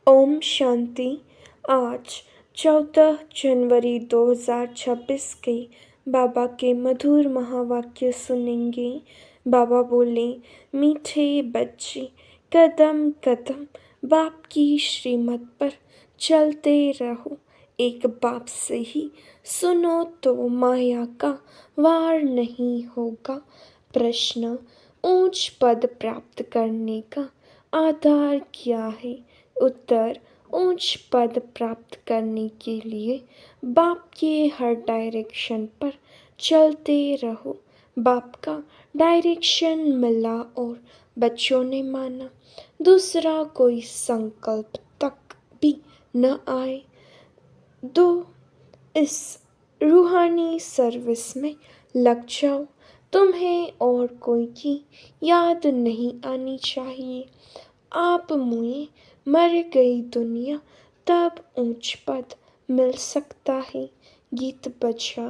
ओम शांति। आज 14 जनवरी 2026 के बाबा के मधुर महावाक्य सुनेंगे। बाबा बोले, मीठे बच्चे कदम कदम बाप की श्रीमत पर चलते रहो। एक बाप से ही सुनो तो माया का वार नहीं होगा। प्रश्न, ऊंच पद प्राप्त करने का आधार क्या है? उत्तर, ऊंच पद प्राप्त करने के लिए बाप के हर डायरेक्शन पर चलते रहो। बाप का डायरेक्शन मिला और बच्चों ने माना, दूसरा कोई संकल्प तक भी न आए। दो, इस रूहानी सर्विस में लग जाओ। तुम्हें और कोई की याद नहीं आनी चाहिए। आप मुए मर गई दुनिया, तब ऊंच पद मिल सकता है। गीत बजा,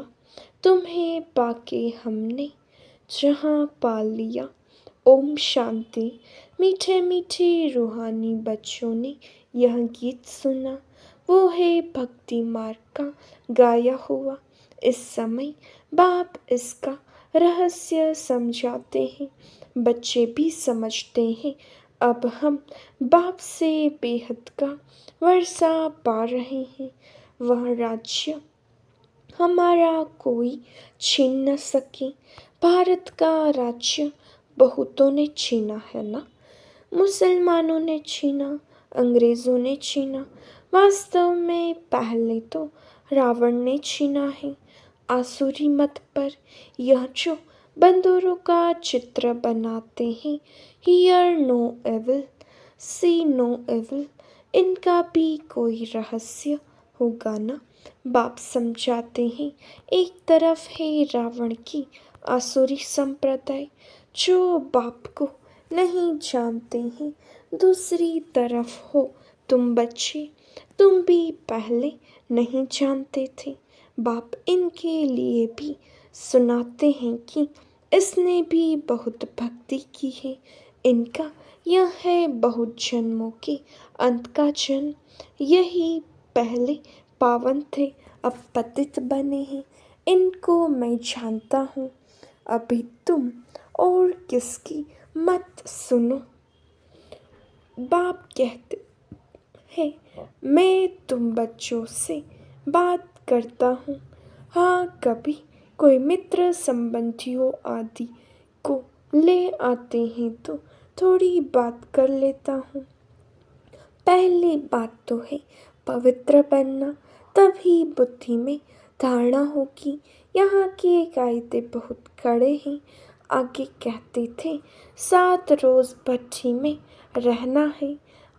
तुम्हें पाके हमने जहाँ पा लिया। ओम शांति। मीठे मीठे रूहानी बच्चों ने यह गीत सुना। वो है भक्ति मार्ग का गाया हुआ। इस समय बाप इसका रहस्य समझाते हैं। बच्चे भी समझते हैं। अब हम बाप से बेहद का वर्षा पा रहे हैं। वह राज्य हमारा कोई छीन न सके। भारत का राज्य बहुतों ने छीना है ना। मुसलमानों ने छीना, अंग्रेज़ों ने छीना। वास्तव में पहले तो रावण ने छीना है। आसुरी मत पर यह जो बंदरों का चित्र बनाते हैं, hear no evil, see no evil, इनका भी कोई रहस्य होगा ना। बाप समझाते हैं, एक तरफ है रावण की आसुरी संप्रदाय जो बाप को नहीं जानते हैं, दूसरी तरफ हो तुम बच्चे, तुम भी पहले नहीं जानते थे। बाप इनके लिए भी सुनाते हैं कि इसने भी बहुत भक्ति की है। इनका यह है बहुत जन्मों के अंत का जन्म। यही पहले पावन थे, अब पतित बने हैं। इनको मैं जानता हूँ। अभी तुम और किसकी मत सुनो। बाप कहते हैं, मैं तुम बच्चों से बात करता हूँ। हाँ, कभी कोई मित्र संबंधियों आदि को ले आते हैं तो थोड़ी बात कर लेता हूँ। पहली बात तो है पवित्र बनना, तभी बुद्धि में धारणा होगी। यहाँ के कायदे बहुत कड़े हैं। आगे कहते थे, 7 रोज भट्ठी में रहना है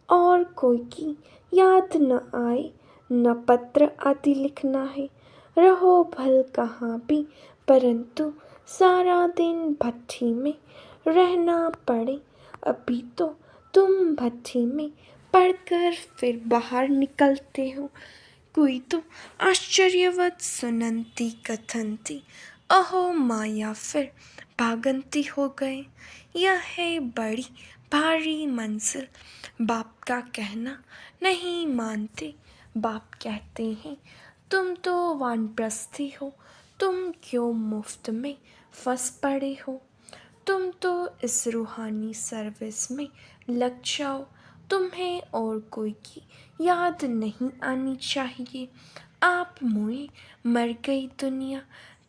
और कोई की याद न आए, न पत्र आदि लिखना है। रहो भल कहाँ भी, परंतु सारा दिन भट्ठी में रहना पड़े। अभी तो तुम भट्ठी में पढ़कर फिर बाहर निकलते हो। कोई तो आश्चर्यवत सुनंती कथनती, अहो माया फिर भागंती हो गए। यह है बड़ी भारी मंजिल। बाप का कहना नहीं मानते। बाप कहते हैं, तुम तो वानप्रस्थी हो, तुम क्यों मुफ्त में फंस पड़े हो। तुम तो इस रूहानी सर्विस में लग जाओ। तुम्हें और कोई की याद नहीं आनी चाहिए। आप मुए मर गई दुनिया,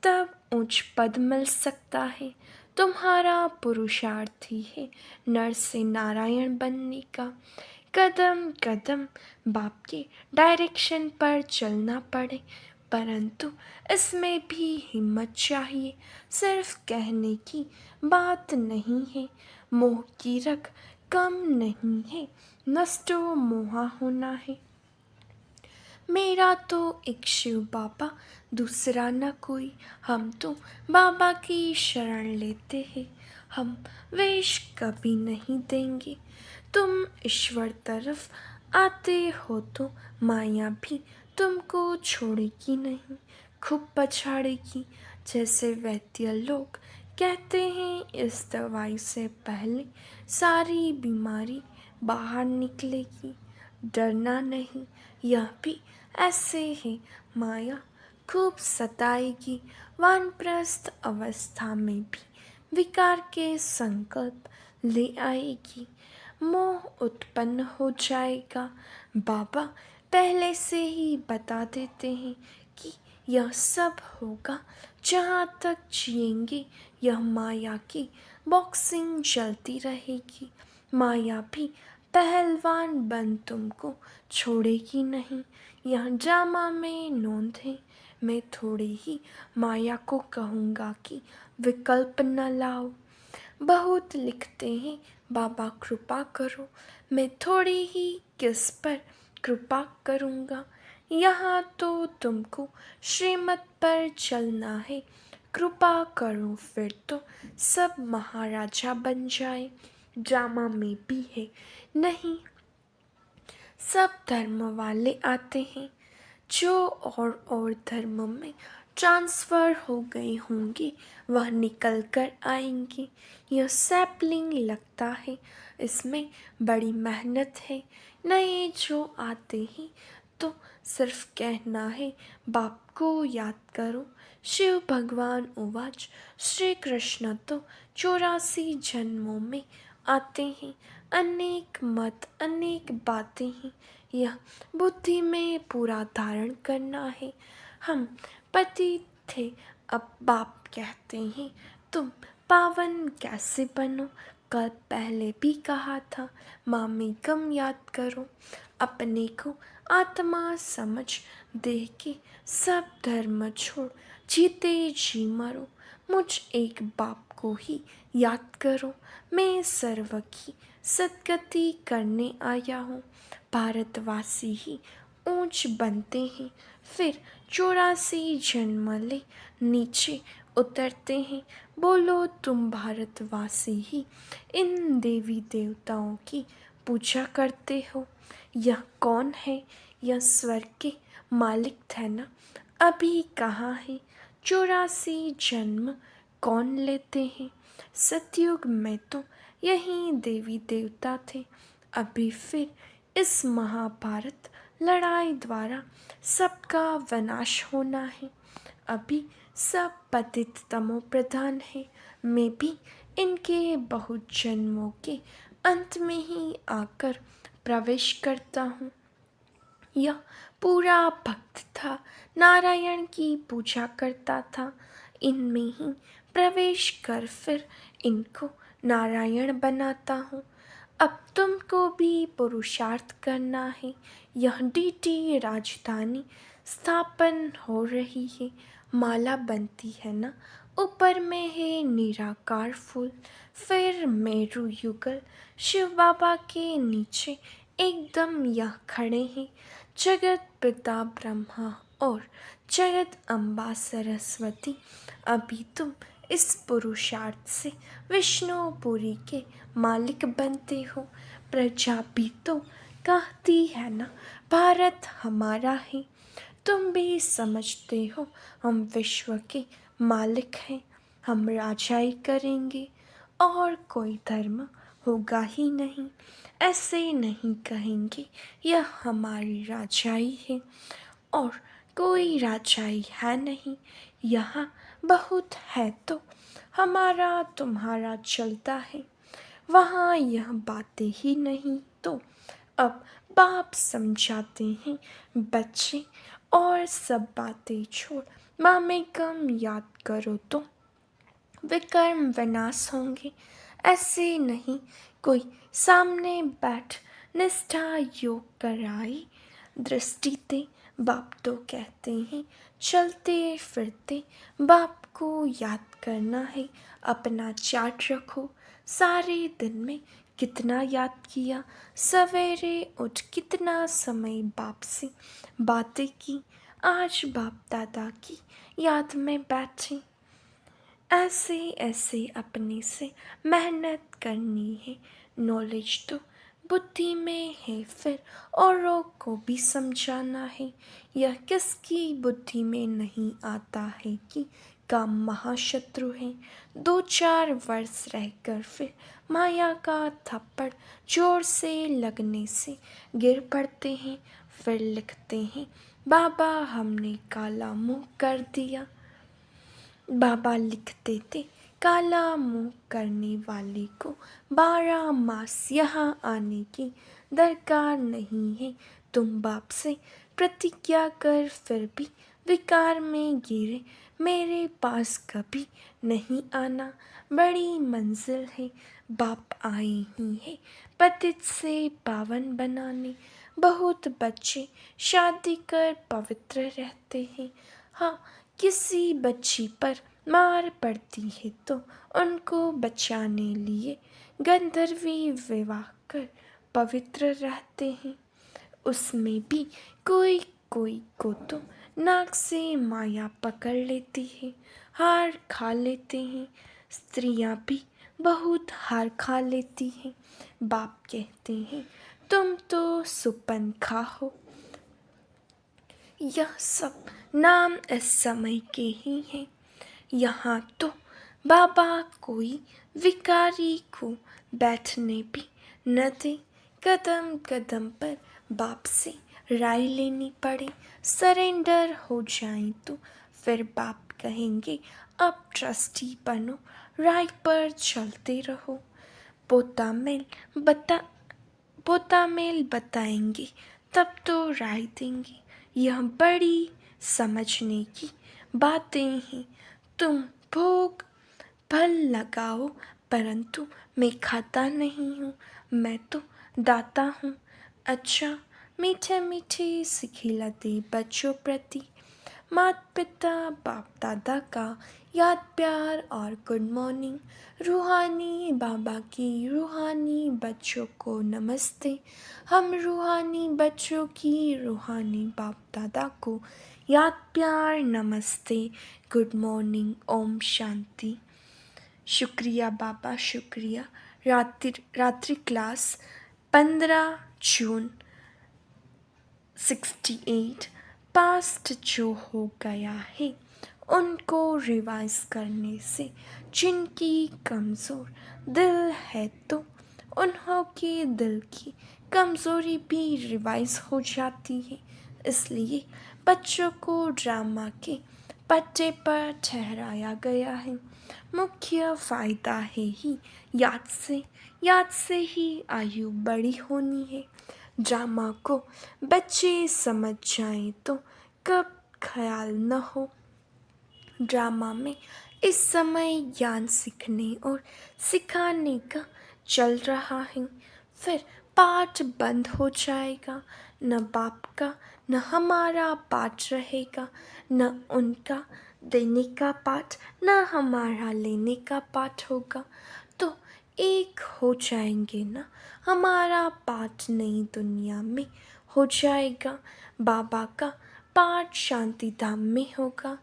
तब ऊंच पद मिल सकता है। तुम्हारा पुरुषार्थ ही है नर से नारायण बनने का। कदम कदम बाप के डायरेक्शन पर चलना पड़े, परंतु इसमें भी हिम्मत चाहिए। सिर्फ कहने की बात नहीं है। मोह की रग कम नहीं है, नष्टो मोहा होना है। मेरा तो एक शिव बाबा, दूसरा न कोई। हम तो बाबा की शरण लेते हैं। हम वेश कभी नहीं देंगे। तुम ईश्वर तरफ आते हो तो माया भी तुमको छोड़ेगी नहीं, खूब पछाड़ेगी। जैसे वैद्य लोग कहते हैं, इस दवाई से पहले सारी बीमारी बाहर निकलेगी। डरना नहीं, यह भी ऐसे ही माया खूब सताएगी। वानप्रस्थ अवस्था में भी विकार के संकल्प ले आएगी, मोह उत्पन्न हो जाएगा। बाबा पहले से ही बता देते हैं कि यह सब होगा। जहाँ तक जिएंगे यह माया की बॉक्सिंग चलती रहेगी। माया भी पहलवान बन तुमको छोड़ेगी नहीं। यह ड्रामा में नोंद है। मैं थोड़े ही माया को कहूँगा कि विकल्प न लाओ। बहुत लिखते हैं बाबा कृपा करो, मैं थोड़ी ही किस पर कृपा करूँगा। यहाँ तो तुमको श्रीमत पर चलना है। कृपा करो फिर तो सब महाराजा बन जाए। ड्रामा में भी है नहीं, सब धर्म वाले आते हैं। जो और धर्म में ट्रांसफ़र हो गए होंगे वह निकल कर आएंगे। यह सैपलिंग लगता है, इसमें बड़ी मेहनत है। नए जो आते हैं तो सिर्फ कहना है बाप को याद करो। शिव भगवान उवाच, श्री कृष्ण तो 84 जन्मों में आते हैं। अनेक मत अनेक बातें हैं, यह बुद्धि में पूरा धारण करना है। हम पति थे, अब बाप कहते हैं तुम पावन कैसे बनो। कल पहले भी कहा था मामी कम याद करो। अपने को आत्मा समझ देह के सब धर्म छोड़ जीते जी मरो। मुझ एक बाप को ही याद करो। मैं सर्व की सद्गति करने आया हूँ। भारतवासी ही ऊंच बनते हैं, फिर 84 जन्म ले नीचे उतरते हैं। बोलो तुम भारतवासी ही इन देवी देवताओं की पूजा करते हो। यह कौन है? यह स्वर्ग के मालिक थे ना, अभी कहाँ है? 84 जन्म कौन लेते हैं? सतयुग में तो यही देवी देवता थे। अभी फिर इस महाभारत लड़ाई द्वारा सबका विनाश होना है। अभी सब पतित तमो प्रधान है। मैं भी इनके बहुत जन्मों के अंत में ही आकर प्रवेश करता हूँ। यह पूरा भक्त था, नारायण की पूजा करता था। इनमें ही प्रवेश कर फिर इनको नारायण बनाता हूँ। अब तुमको भी पुरुषार्थ करना है। यह डीटी राजधानी स्थापन हो रही है। माला बनती है ना, ऊपर में है निराकार फूल, फिर मेरु युगल शिव बाबा के नीचे एकदम यह खड़े हैं। जगत पिता ब्रह्मा और जगत अम्बा सरस्वती। अभी तुम इस पुरुषार्थ से विष्णुपुरी के मालिक बनते हो। प्रजा भी तो कहती है ना भारत हमारा है। तुम भी समझते हो हम विश्व के मालिक हैं। हम राजाई करेंगे और कोई धर्म होगा ही नहीं। ऐसे नहीं कहेंगे यह हमारी राजाई है और कोई राजाई है नहीं। यहाँ बहुत है तो हमारा तुम्हारा चलता है, वहाँ यह बातें ही नहीं तो। अब बाप समझाते हैं बच्चे, और सब बातें छोड़ मामे कम याद करो तो विकर्म विनाश होंगे। ऐसे नहीं कोई सामने बैठ निष्ठा योग कराई दृष्टि ते। बाप तो कहते हैं चलते फिरते बाप को याद करना है। अपना चार्ट रखो, सारे दिन में कितना याद किया। सवेरे उठ कितना समय बाप से बातें की। आज बाप दादा की याद में बैठे। ऐसे ऐसे अपने से मेहनत करनी है। नॉलेज तो बुद्धि में है, फिर औरों को भी समझाना है। यह किसकी बुद्धि में नहीं आता है कि का महाशत्रु है। 2-4 वर्ष रहकर फिर माया का थप्पड़ जोर से लगने से गिर पड़ते हैं। फिर लिखते हैं, बाबा हमने काला मुंह कर दिया। बाबा लिखते थे, काला मुंह करने वाले को 12 मास यहाँ आने की दरकार नहीं है। तुम बाप से प्रतिज्ञा कर फिर भी विकार में गिरे, मेरे पास कभी नहीं आना। बड़ी मंजिल है, बाप आए ही है पतित से पावन बनाने। बहुत बच्चे शादी कर पवित्र रहते हैं। हाँ, किसी बच्ची पर मार पड़ती है तो उनको बचाने लिए गंधर्वी विवाह कर पवित्र रहते हैं। उसमें भी कोई कोई को तो नाक से माया पकड़ लेती है, हार खा लेते हैं। स्त्रियां भी बहुत हार खा लेती हैं। बाप कहते हैं, तुम तो सुपन खा हो। यह सब नाम इस समय के ही हैं। यहाँ तो बाबा कोई विकारी को बैठने भी न दे। कदम कदम पर बाप से राय लेनी पड़े, सरेंडर हो जाएं तो फिर बाप कहेंगे, अब ट्रस्टी बनो, राय पर चलते रहो। पोता मेल बताएंगे तब तो राय देंगे। यह बड़ी समझने की बातें हैं। तुम भोग फल लगाओ, परंतु मैं खाता नहीं हूँ, मैं तो दाता हूँ। अच्छा, मीठे मीठे सिखिलाते बच्चों प्रति माता पिता बाप दादा का याद प्यार और गुड मॉर्निंग। रूहानी बाबा की रूहानी बच्चों को नमस्ते। हम रूहानी बच्चों की रूहानी बाप दादा को याद प्यार नमस्ते, गुड मॉर्निंग, ओम शांति। शुक्रिया बाबा, शुक्रिया। रात्रि क्लास 15 जून 68 पास्ट जो हो गया है उनको रिवाइज करने से जिनकी कमज़ोर दिल है तो उन्हों के दिल की कमज़ोरी भी रिवाइज हो जाती है। इसलिए बच्चों को ड्रामा के पट्टे पर ठहराया गया है। मुख्य फ़ायदा है ही याद से ही आयु बड़ी होनी है। ड्रामा को बच्चे समझ जाएं तो कब ख्याल न हो। ड्रामा में इस समय ज्ञान सीखने और सिखाने का चल रहा है। फिर पाठ बंद हो जाएगा, न बाप का न हमारा पाठ रहेगा, न उनका देने का पाठ न हमारा लेने का पाठ होगा। तो एक हो जाएंगे ना, हमारा पाठ नई दुनिया में हो जाएगा। बाबा का पाठ शांति धाम में होगा।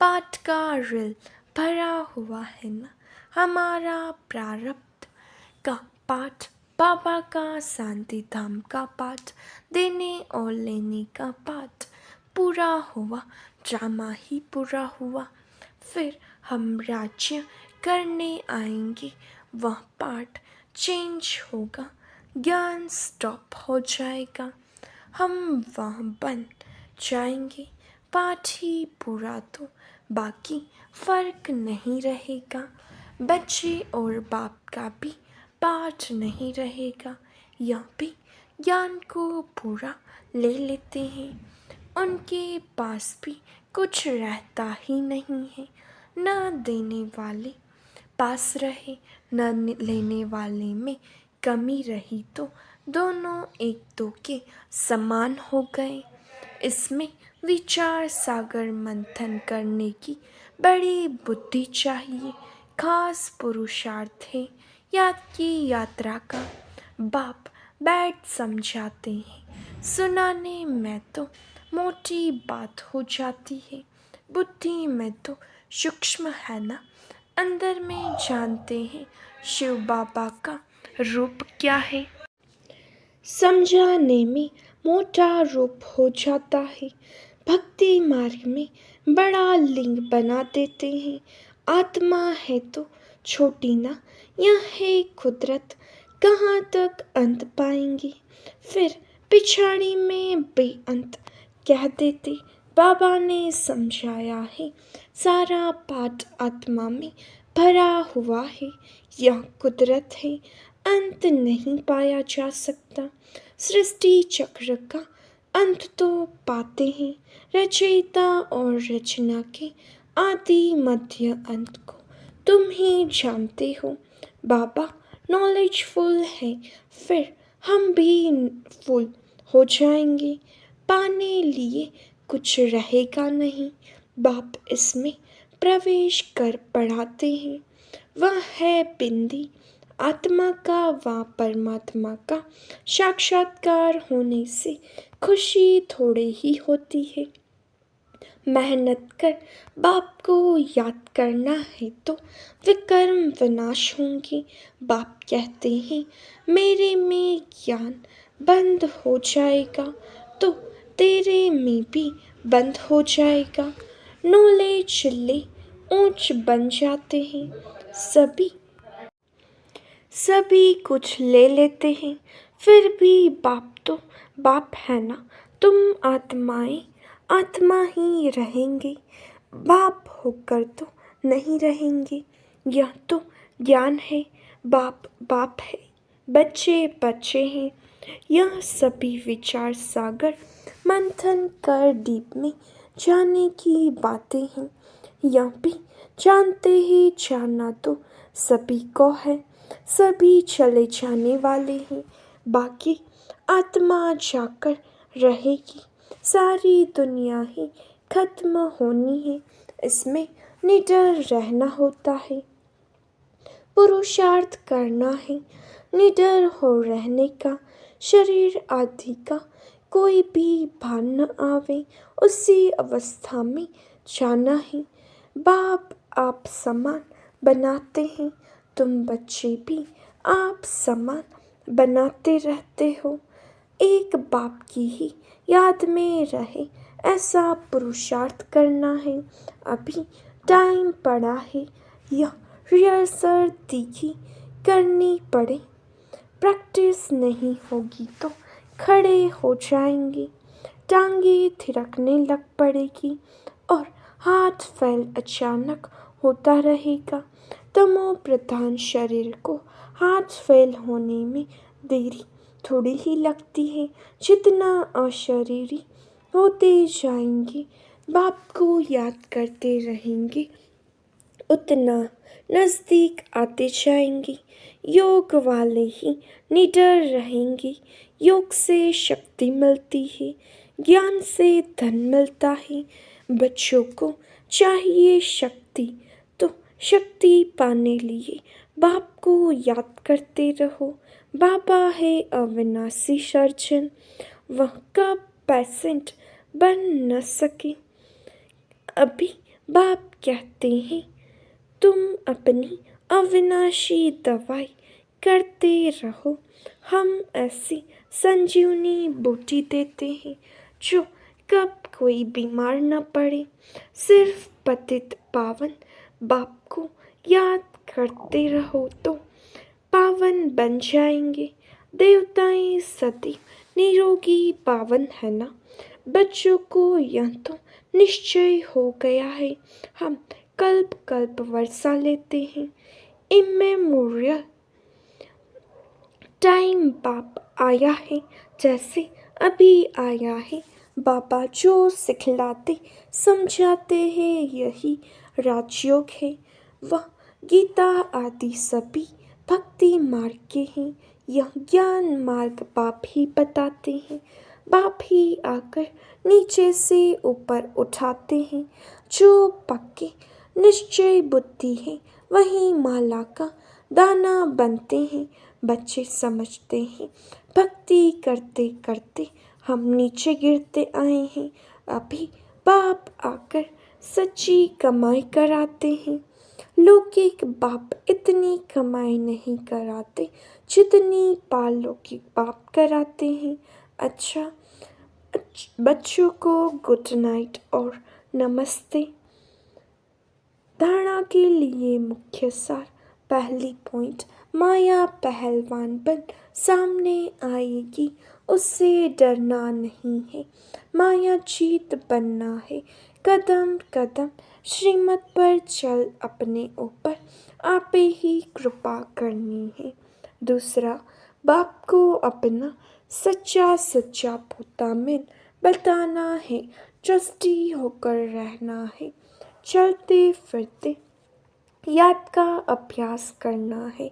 पाठ का रिल भरा हुआ है ना, हमारा प्रारब्ध का पाठ, बाबा का शांति धाम का पाठ, देने और लेने का पाठ पूरा हुआ, ड्रामा ही पूरा हुआ। फिर हम राज्य करने आएंगे, वह पाठ चेंज होगा, ज्ञान स्टॉप हो जाएगा, हम वह बन जाएंगे। पाठ ही पूरा तो बाकी फ़र्क नहीं रहेगा। बच्चे और बाप का भी पाठ नहीं रहेगा, यह भी ज्ञान को पूरा ले लेते हैं। उनके पास भी कुछ रहता ही नहीं है। न देने वाले पास रहे न लेने वाले में कमी रही तो दोनों एक दो के समान हो गए। इसमें विचार सागर मंथन करने की बड़ी बुद्धि चाहिए। खास पुरुषार्थ है याद की यात्रा का। बाप बैठ समझाते हैं, सुनाने में तो मोटी बात हो जाती है, बुद्धि में तो सूक्ष्म है ना। अंदर में जानते हैं शिव बाबा का रूप क्या है, समझाने में मोटा रूप हो जाता है। भक्ति मार्ग में बड़ा लिंग बना देते हैं। आत्मा है तो छोटी ना, यह है कुदरत, कहाँ तक अंत पाएंगे। फिर पिछाड़ी में बेअंत कह देते। बाबा ने समझाया है, सारा पाठ आत्मा में भरा हुआ है। यह कुदरत है, अंत नहीं पाया जा सकता। सृष्टि चक्र का अंत तो पाते हैं, रचयिता और रचना के आदि मध्य अंत को तुम ही जानते हो। बाबा नॉलेजफुल है, फिर हम भी फुल हो जाएंगे। पाने लिए कुछ रहेगा नहीं। बाप इसमें प्रवेश कर पढ़ाते हैं। वह है बिंदी आत्मा का व परमात्मा का साक्षात्कार होने से खुशी थोड़े ही होती है। मेहनत कर बाप को याद करना है तो विकर्म विनाश होंगे। बाप कहते हैं, मेरे में ज्ञान बंद हो जाएगा तो तेरे में भी बंद हो जाएगा। नॉलेज ले ऊंच बन जाते हैं। सभी सभी कुछ ले लेते हैं, फिर भी बाप तो बाप है ना। तुम आत्माएं आत्मा ही रहेंगे, बाप होकर तो नहीं रहेंगे। यह तो ज्ञान है। बाप बाप है, बच्चे बच्चे हैं। यह सभी विचार सागर मंथन कर डीप में जाने की बातें हैं। यह भी जानते ही जानना तो सभी को है। सभी चले जाने वाले हैं, बाकी आत्मा जाकर रहेगी। सारी दुनिया ही खत्म होनी है, इसमें निडर रहना होता है। पुरुषार्थ करना है, निडर हो रहने का। शरीर आदि का कोई भी भान न आवे, उसी अवस्था में जाना है। बाप आप समान बनाते हैं, तुम बच्चे भी आप समान बनाते रहते हो। एक बाप की ही याद में रहे, ऐसा पुरुषार्थ करना है। अभी टाइम पड़ा है, यह रिहर्सल तीखी करनी पड़े। प्रैक्टिस नहीं होगी तो खड़े हो जाएंगे, टांगे थिरकने लग पड़ेगी और हाथ फैल अचानक होता रहेगा। तमो प्रधान शरीर को हाथ फैल होने में देरी थोड़ी ही लगती है। जितना अशरीरी होते जाएंगे, बाप को याद करते रहेंगे, उतना नज़दीक आते जाएंगे। योग वाले ही निडर रहेंगे। योग से शक्ति मिलती है, ज्ञान से धन मिलता है। बच्चों को चाहिए शक्ति, तो शक्ति पाने लिए बाप को याद करते रहो। बाबा है अविनाशी सर्जन, वह कब पेशेंट बन न सके। अभी बाप कहते हैं, तुम अपनी अविनाशी दवाई करते रहो। हम ऐसी संजीवनी बूटी देते हैं जो कब कोई बीमार न पड़े। सिर्फ पतित पावन बाप को याद करते रहो तो पावन बन जाएंगे। देवताएं सती निरोगी पावन है ना। बच्चों को यह तो निश्चय हो गया है, हम कल्प कल्प वर्षा लेते हैं। इमेमोरियल टाइम बाप आया है, जैसे अभी आया है। बाबा जो सिखलाते समझाते हैं, यही राजयोग है। वह गीता आदि सभी भक्ति मार्ग के हैं। यह ज्ञान मार्ग बाप ही बताते हैं। बाप ही आकर नीचे से ऊपर उठाते हैं। जो पक्के निश्चय बुद्धि है, वही माला का दाना बनते हैं। बच्चे समझते हैं, भक्ति करते करते हम नीचे गिरते आए हैं। अभी बाप आकर सच्ची कमाई कराते हैं। लौकिक बाप इतनी कमाई नहीं कराते जितनी पारलौकिक बाप कराते हैं। अच्छा, बच्चों को गुड नाइट और नमस्ते। धारणा के लिए मुख्य सार। पहली पॉइंट, माया पहलवान बन सामने आएगी, उससे डरना नहीं है, माया जीत बनना है। कदम कदम श्रीमत पर चल, अपने ऊपर आपे ही कृपा करनी है। दूसरा, बाप को अपना सच्चा सच्चा पोता मिल बताना है, ट्रस्टी होकर रहना है। चलते फिरते याद का अभ्यास करना है।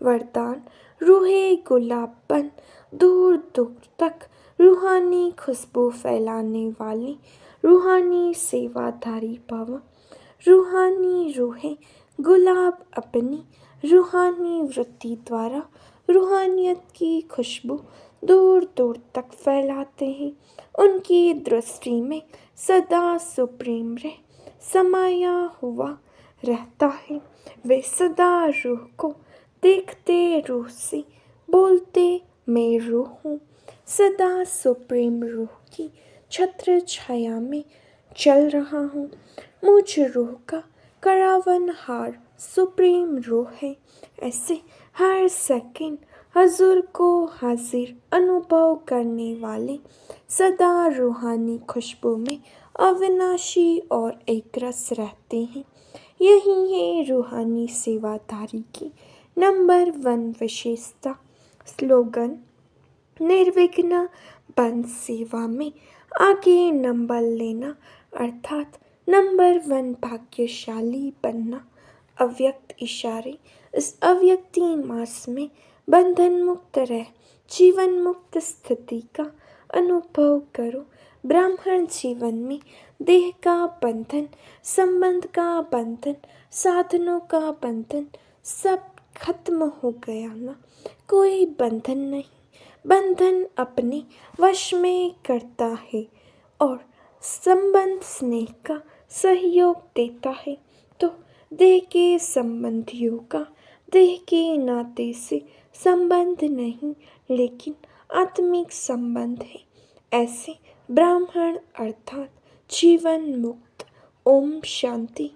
वरदान, रूहे गुलाब बन दूर दूर तक रूहानी खुशबू फैलाने वाली रूहानी सेवाधारी भव। रूहानी रूहें गुलाब अपनी रूहानी वृत्ति द्वारा रूहानियत की खुशबू दूर दूर तक फैलाते हैं। उनकी दृष्टि में सदा सुप्रीम रह समाया हुआ रहता है। वे सदा रूह को देखते, रूह से बोलते, मैं रूह हूँ। सदा सुप्रीम रूह की छत्र छाया में चल रहा हूँ। मुझ रूह का करावन हार सुप्रीम रूह है। ऐसे हर सेकंड हजूर को हाजिर अनुभव करने वाले सदा रूहानी खुशबू में अविनाशी और एकरस रहते हैं। यही है रूहानी सेवाधारी की नंबर 1 विशेषता। स्लोगन, निर्विघ्न बन सेवा में आगे नंबर लेना, अर्थात नंबर 1 भाग्यशाली बनना। अव्यक्त इशारे, इस अव्यक्ति मास में बंधन मुक्त रह जीवन मुक्त स्थिति का अनुभव करो। ब्राह्मण जीवन में देह का बंधन, संबंध का बंधन, साधनों का बंधन सब खत्म हो गया ना। कोई बंधन नहीं, बंधन अपने वश में करता है और संबंध स्नेह का सहयोग देता है। तो देह के संबंधियों का देह के नाते से संबंध नहीं, लेकिन आत्मिक संबंध है। ऐसे ब्राह्मण अर्थात जीवन मुक्त। ओम शांति।